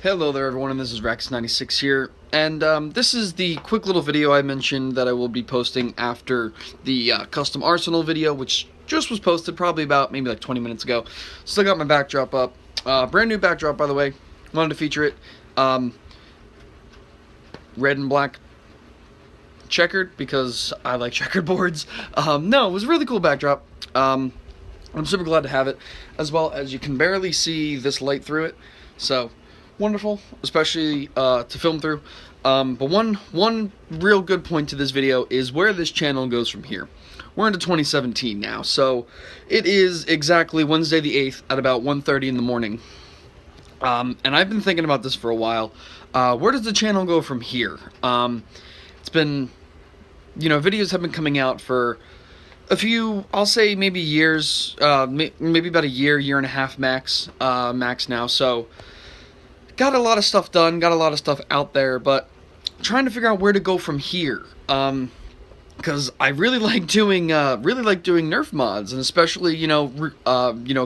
Hello there everyone, and this is Rax96 here, and this is the quick little video I mentioned that I will be posting after the custom Arsenal video, which just was posted probably about maybe like 20 minutes ago. Still got my backdrop up, brand new backdrop by the way, wanted to feature it, red and black checkered because I like checkered boards. No, it was a really cool backdrop. I'm super glad to have it, as well as you can barely see this light through it, so wonderful, especially to film through. But one real good point to this video is where this channel goes from here. We're into 2017 now, so it is exactly Wednesday the 8th at about 1:30 in the morning. And I've been thinking about this for a while. Where does the channel go from here? It's been, videos have been coming out for a few, I'll say maybe years, maybe about a year and a half max now, so got a lot of stuff done, got a lot of stuff out there, but trying to figure out where to go from here. Because I really like doing Nerf mods, and especially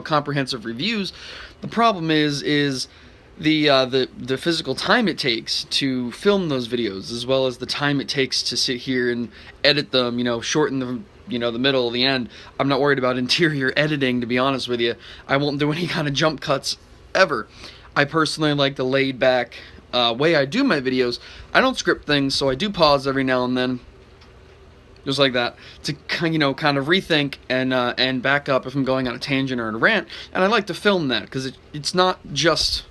comprehensive reviews. The problem is the physical time it takes to film those videos, as well as the time it takes to sit here and edit them. Shorten the middle, the end. I'm not worried about interior editing, to be honest with you. I won't do any kind of jump cuts ever. I personally like the laid back way I do my videos. I don't script things, so I do pause every now and then, just like that, to kind of rethink and back up if I'm going on a tangent or a rant. And I like to film that because it's not just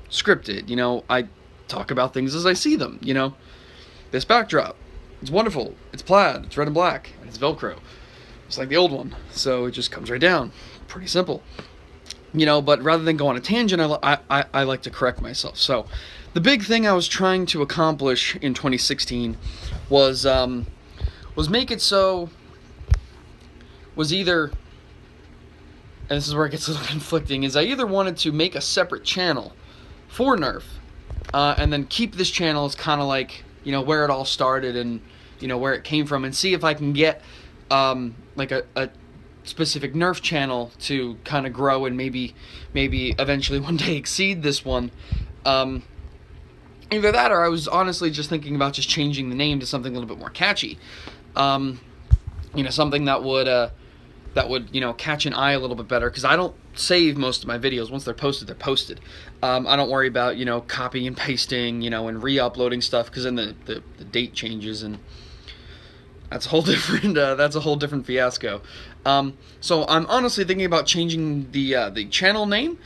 scripted. I talk about things as I see them. This backdrop, it's wonderful. It's plaid. It's red and black. And it's Velcro. It's like the old one, so it just comes right down. Pretty simple. But rather than go on a tangent, I like to correct myself. So, the big thing I was trying to accomplish in 2016 was make it so, was either, and this is where it gets a little conflicting, is I either wanted to make a separate channel for Nerf, and then keep this channel as kind of like, where it all started and, where it came from, and see if I can get, like a specific Nerf channel to kind of grow and maybe eventually one day exceed this one. Either that, or I was honestly just thinking about just changing the name to something a little bit more catchy. Something that would catch an eye a little bit better, because I don't save most of my videos. Once they're posted, they're posted. I don't worry about copy and pasting, and re-uploading stuff, because then the date changes, and that's a whole different fiasco. So I'm honestly thinking about changing the channel name.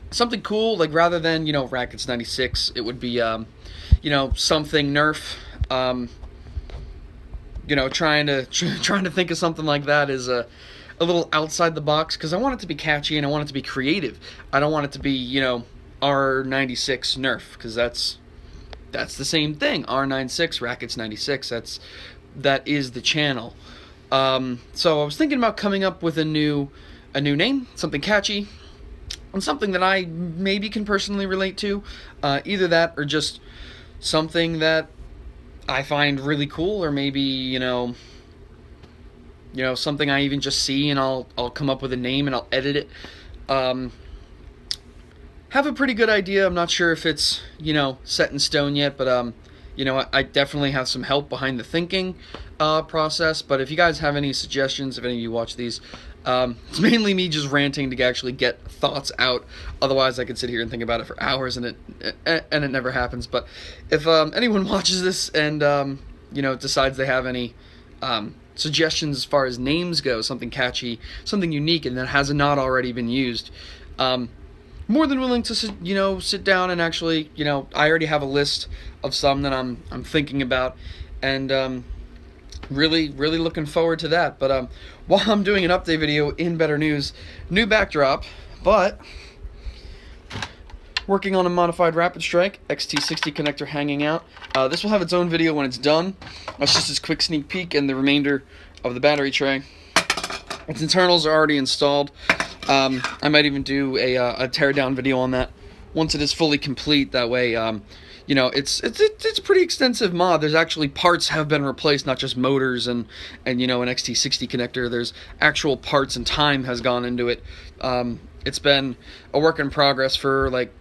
Something cool, like rather than Rackets96, it would be something Nerf. Trying to think of something like that is a little outside the box, because I want it to be catchy and I want it to be creative. I don't want it to be R96 Nerf, because that's the same thing. R96 Rackets96. That is the channel. So I was thinking about coming up with a new name, something catchy, and something that I maybe can personally relate to. Either that, or just something that I find really cool, or maybe something I even just see, and I'll come up with a name and I'll edit it. Have a pretty good idea. I'm not sure if it's set in stone yet, but I definitely have some help behind the thinking process. But if you guys have any suggestions, if any of you watch these, it's mainly me just ranting to actually get thoughts out. Otherwise, I could sit here and think about it for hours, and it never happens. But if anyone watches this and decides they have any suggestions as far as names go, something catchy, something unique, and that has not already been used, more than willing to sit down and actually, I already have a list of some that I'm thinking about, and really looking forward to that. But while I'm doing an update video, in better news, new backdrop, but working on a modified Rapid Strike XT60 connector hanging out. This will have its own video when it's done. That's just a quick sneak peek, and the remainder of the battery tray. Its internals are already installed. I might even do a teardown video on that once it is fully complete. That way, it's a pretty extensive mod. There's actually parts have been replaced, not just motors and an XT60 connector. There's actual parts and time has gone into it. It's been a work in progress for like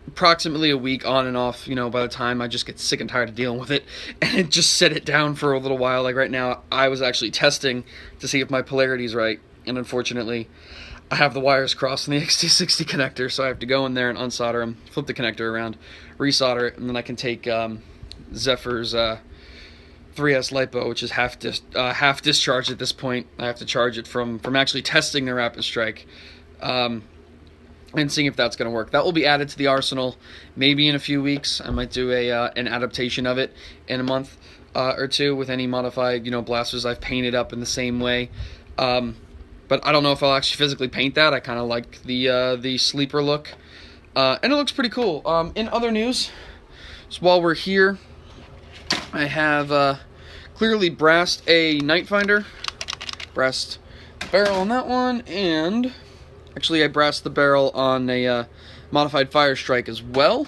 approximately a week on and off. You know, by the time I just get sick and tired of dealing with it, and just set it down for a little while. Like right now, I was actually testing to see if my polarity's right, and unfortunately, I have the wires crossed in the XT60 connector, so I have to go in there and unsolder them, flip the connector around, resolder it, and then I can take Zephyr's 3S LiPo, which is half discharged at this point. I have to charge it from actually testing the Rapid Strike, and seeing if that's going to work. That will be added to the arsenal maybe in a few weeks. I might do an adaptation of it in a month or two with any modified, blasters I've painted up in the same way. But I don't know if I'll actually physically paint that. I kind of like the sleeper look, and it looks pretty cool. In other news, so while we're here, I have clearly brassed a Nightfinder, brassed the barrel on that one, and actually I brassed the barrel on a modified Fire Strike as well.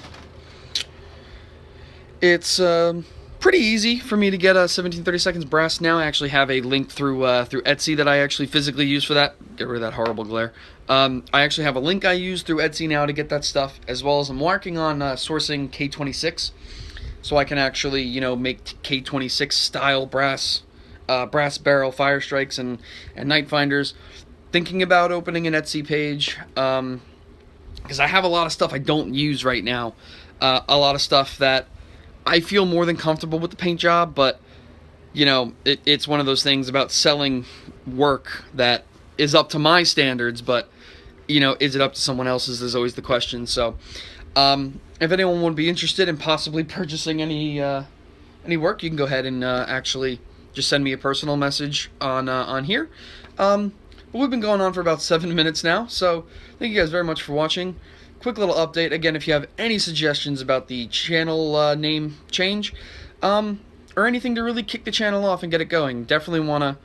It's pretty easy for me to get a 1732 brass now. I actually have a link through Etsy that I actually physically use for that. Get rid of that horrible glare. I actually have a link I use through Etsy now to get that stuff, as well as I'm working on sourcing K26, so I can actually make K26 style brass barrel Fire Strikes and Nightfinders. Thinking about opening an Etsy page, because I have a lot of stuff I don't use right now. A lot of stuff that I feel more than comfortable with the paint job, but it's one of those things about selling work that is up to my standards, but is it up to someone else's is always the question. So if anyone would be interested in possibly purchasing any work, you can go ahead and actually just send me a personal message on here. But we've been going on for about 7 minutes now, so thank you guys very much for watching. Quick little update. Again, if you have any suggestions about the channel name change, or anything to really kick the channel off and get it going, definitely want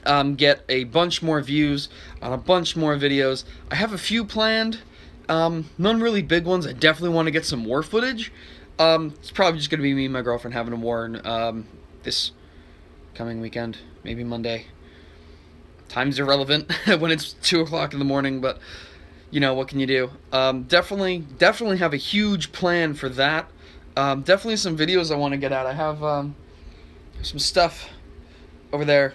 to get a bunch more views on a bunch more videos. I have a few planned, none really big ones. I definitely want to get some war footage. It's probably just going to be me and my girlfriend having a war this coming weekend, maybe Monday. Time's irrelevant when it's 2 o'clock in the morning, but what can you do? Definitely have a huge plan for that. Definitely some videos I want to get at. I have some stuff over there.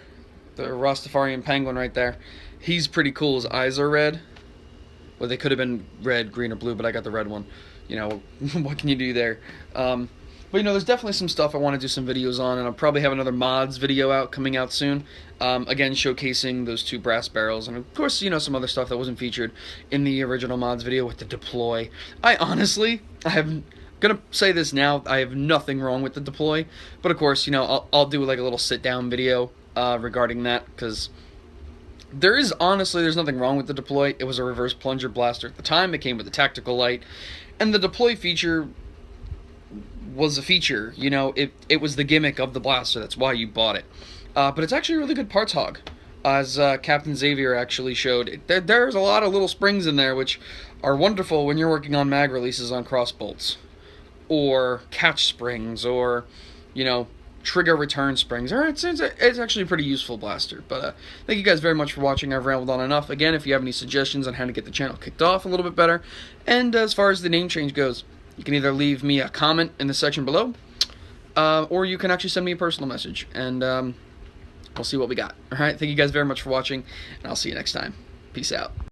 The Rastafarian penguin right there. He's pretty cool. His eyes are red. Well, they could have been red, green, or blue, but I got the red one. What can you do there? But there's definitely some stuff I want to do some videos on, and I'll probably have another mods video coming out soon. Again, showcasing those 2 brass barrels, and of course, some other stuff that wasn't featured in the original mods video with the deploy. I'm gonna say this now, I have nothing wrong with the deploy, but of course, I'll do like a little sit-down video regarding that, because there's nothing wrong with the deploy. It was a reverse plunger blaster at the time. It came with a tactical light, and the deploy feature was a feature. It was the gimmick of the blaster. That's why you bought it. But it's actually a really good parts hog, as Captain Xavier actually showed. There's a lot of little springs in there which are wonderful when you're working on mag releases on cross bolts, or catch springs, or trigger return springs. It's actually a pretty useful blaster. But thank you guys very much for watching. I've rambled on enough. Again, if you have any suggestions on how to get the channel kicked off a little bit better, and as far as the name change goes, you can either leave me a comment in the section below, or you can actually send me a personal message, and we'll see what we got. Alright, thank you guys very much for watching, and I'll see you next time. Peace out.